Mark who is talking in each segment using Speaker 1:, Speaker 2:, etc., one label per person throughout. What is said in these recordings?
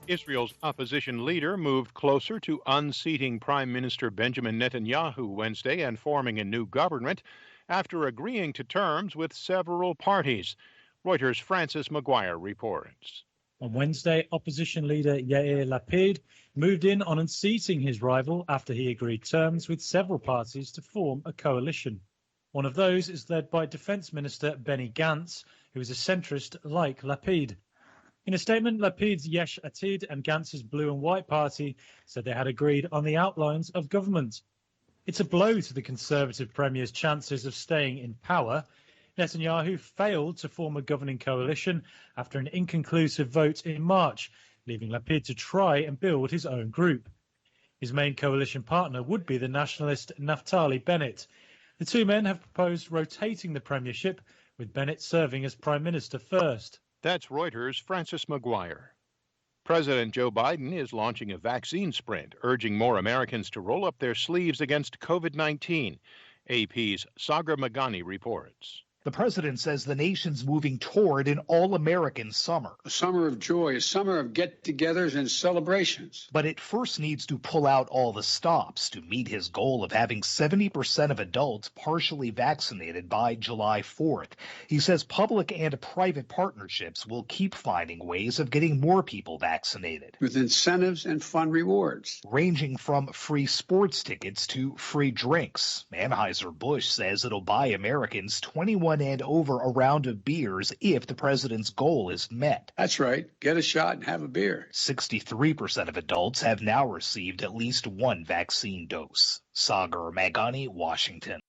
Speaker 1: Israel's opposition leader moved closer to unseating Prime Minister Benjamin Netanyahu Wednesday and forming a new government after agreeing to terms with several parties. Reuters' Francis Maguire reports.
Speaker 2: On Wednesday, opposition leader Yair Lapid moved in on unseating his rival after he agreed terms with several parties to form a coalition. One of those is led by Defence Minister Benny Gantz, who is a centrist like Lapid. In a statement, Lapid's Yesh Atid and Gantz's Blue and White Party said they had agreed on the outlines of government. It's a blow to the Conservative Premier's chances of staying in power. Netanyahu failed to form a governing coalition after an inconclusive vote in March, leaving Lapid to try and build his own group. His main coalition partner would be the nationalist Naftali Bennett. The two men have proposed rotating the premiership, with Bennett serving as Prime Minister first.
Speaker 1: That's Reuters' Francis Maguire. President Joe Biden is launching a vaccine sprint, urging more Americans to roll up their sleeves against COVID-19. AP's Sagar Magani reports.
Speaker 3: The president says the nation's moving toward an all-American summer.
Speaker 4: A summer of joy, a summer of get-togethers and celebrations.
Speaker 3: But it first needs to pull out all the stops to meet his goal of having 70% of adults partially vaccinated by July 4th. He says public and private partnerships will keep finding ways of getting more people vaccinated.
Speaker 4: With incentives and fun rewards.
Speaker 3: Ranging from free sports tickets to free drinks. Anheuser-Busch says it'll buy Americans 21 and over a round of beers if the president's goal is met.
Speaker 4: That's right. Get a shot and have a beer.
Speaker 3: 63% of adults have now received at least one vaccine dose. Sagar Magani, Washington.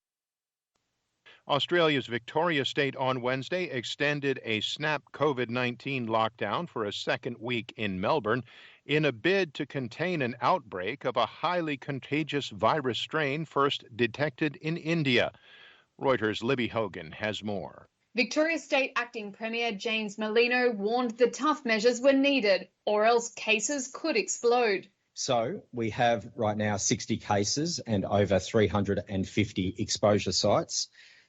Speaker 1: Australia's Victoria state on Wednesday extended a snap COVID-19 lockdown for a second week in Melbourne in a bid to contain an outbreak of a highly contagious virus strain first detected in India. Reuters' Libby Hogan has more.
Speaker 5: Victoria State Acting Premier James Merlino warned the tough measures were needed, or else cases could explode.
Speaker 6: So we have right now 60 cases and over 350 exposure sites,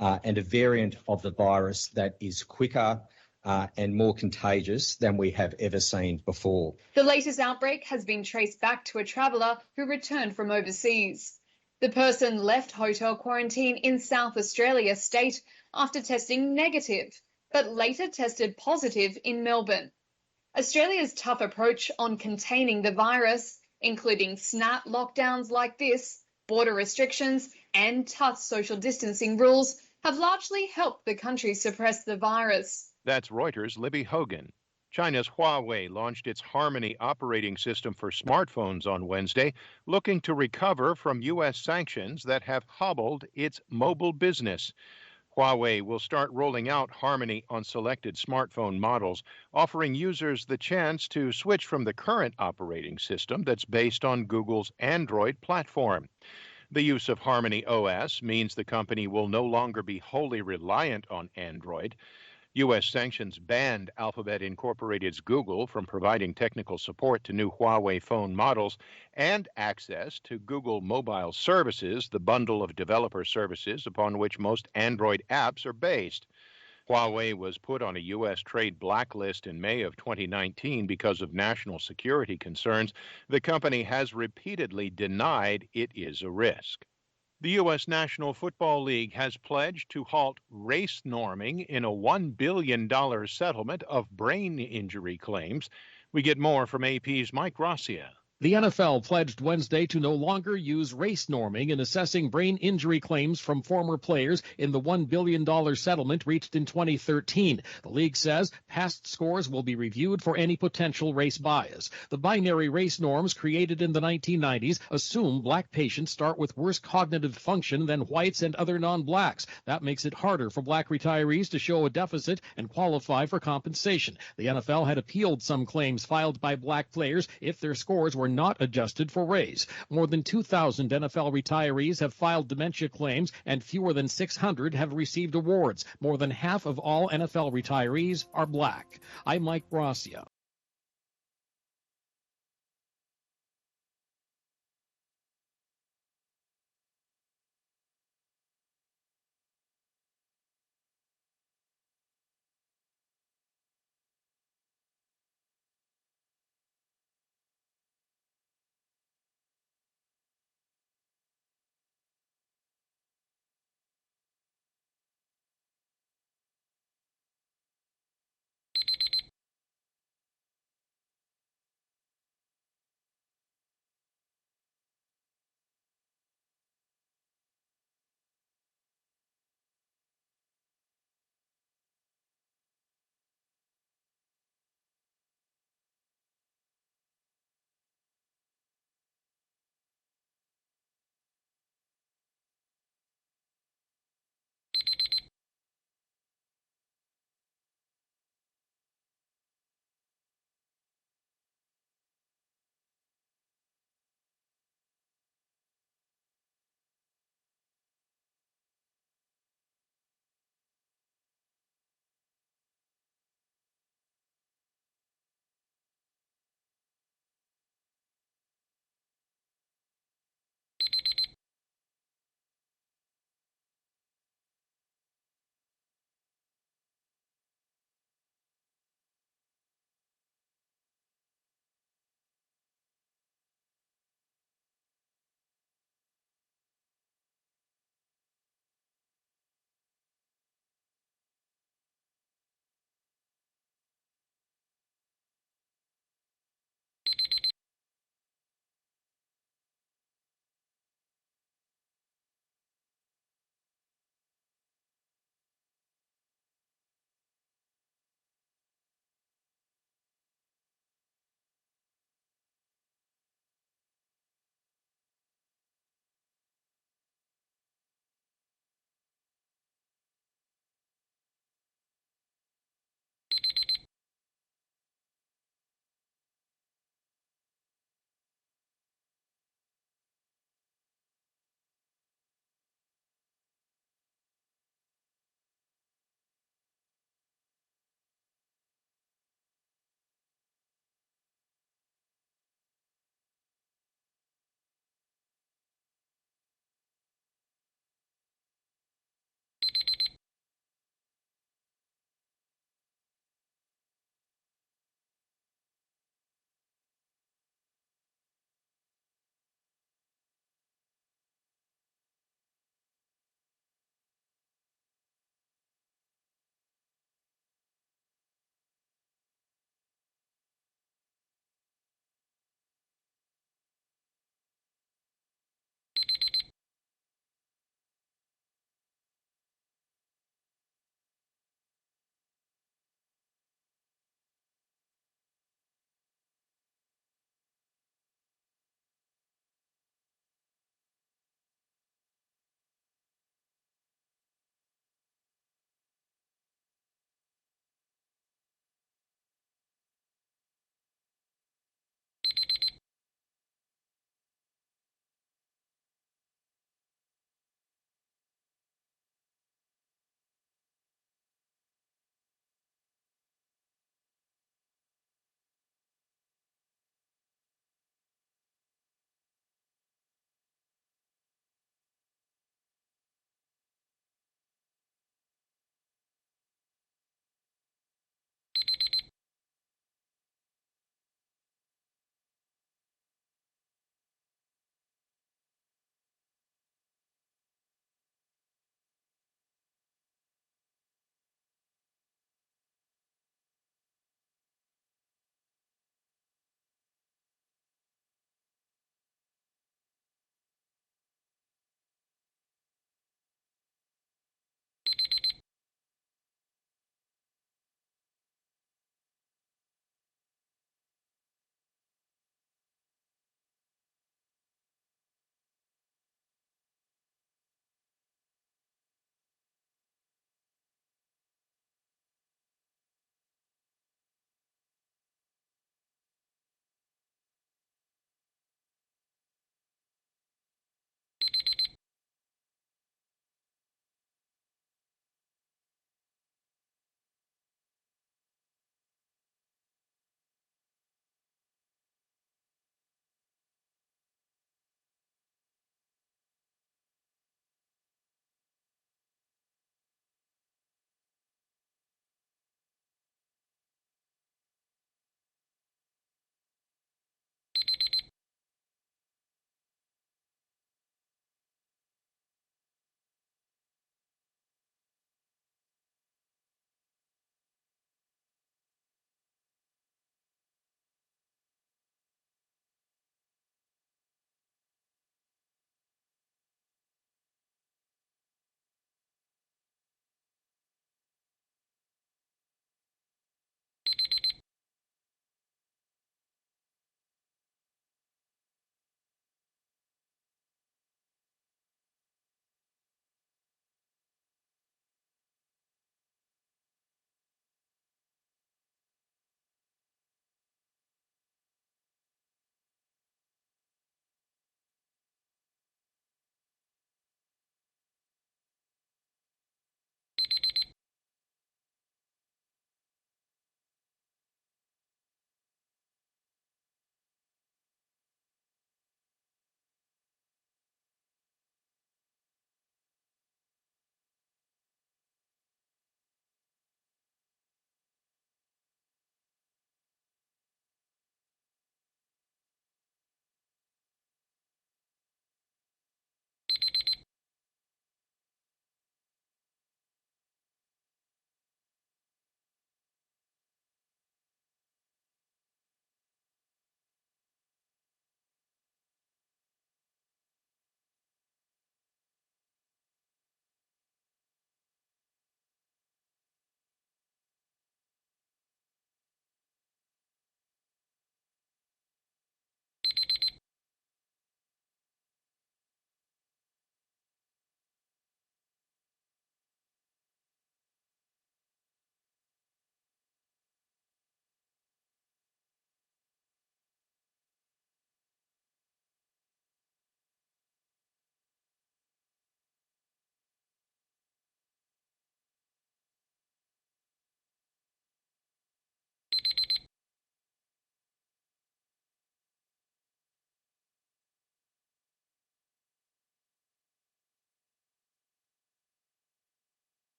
Speaker 6: and a variant of the virus that is quicker and more contagious than we have ever seen before.
Speaker 5: The latest outbreak has been traced back to a traveller who returned from overseas. The person left hotel quarantine in South Australia state after testing negative, but later tested positive in Melbourne. Australia's tough approach on containing the virus, including snap lockdowns like this, border restrictions, and tough social distancing rules, have largely helped the country suppress the virus.
Speaker 1: That's Reuters' Libby Hogan. China's Huawei launched its Harmony operating system for smartphones on Wednesday, looking to recover from U.S. sanctions that have hobbled its mobile business. Huawei will start rolling out Harmony on selected smartphone models, offering users the chance to switch from the current operating system that's based on Google's Android platform. The use of Harmony OS means the company will no longer be wholly reliant on Android. U.S. sanctions banned Alphabet Incorporated's Google from providing technical support to new Huawei phone models and access to Google Mobile Services, the bundle of developer services upon which most Android apps are based. Huawei was put on a U.S. trade blacklist in May of 2019 because of national security concerns. The company has repeatedly denied it is a risk. The U.S. National Football League has pledged to halt race norming in a $1 billion settlement of brain injury claims. We get more from AP's Mike Gracia.
Speaker 7: The NFL pledged Wednesday to no longer use race norming in assessing brain injury claims from former players in the $1 billion settlement reached in 2013. The league says past scores will be reviewed for any potential race bias. The binary race norms created in the 1990s assume black patients start with worse cognitive function than whites and other non-blacks. That makes it harder for black retirees to show a deficit and qualify for compensation. The NFL had appealed some claims filed by black players if their scores were not adjusted for race. More than 2,000 NFL retirees have filed dementia claims, and fewer than 600 have received awards. More than half of all NFL retirees are black. I'm Mike Gracia.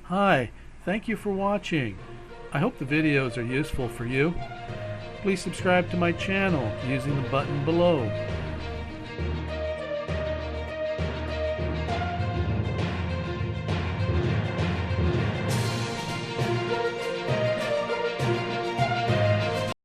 Speaker 8: Hi, thank you for watching. I hope the videos are useful for you. Please subscribe to my channel using the button below.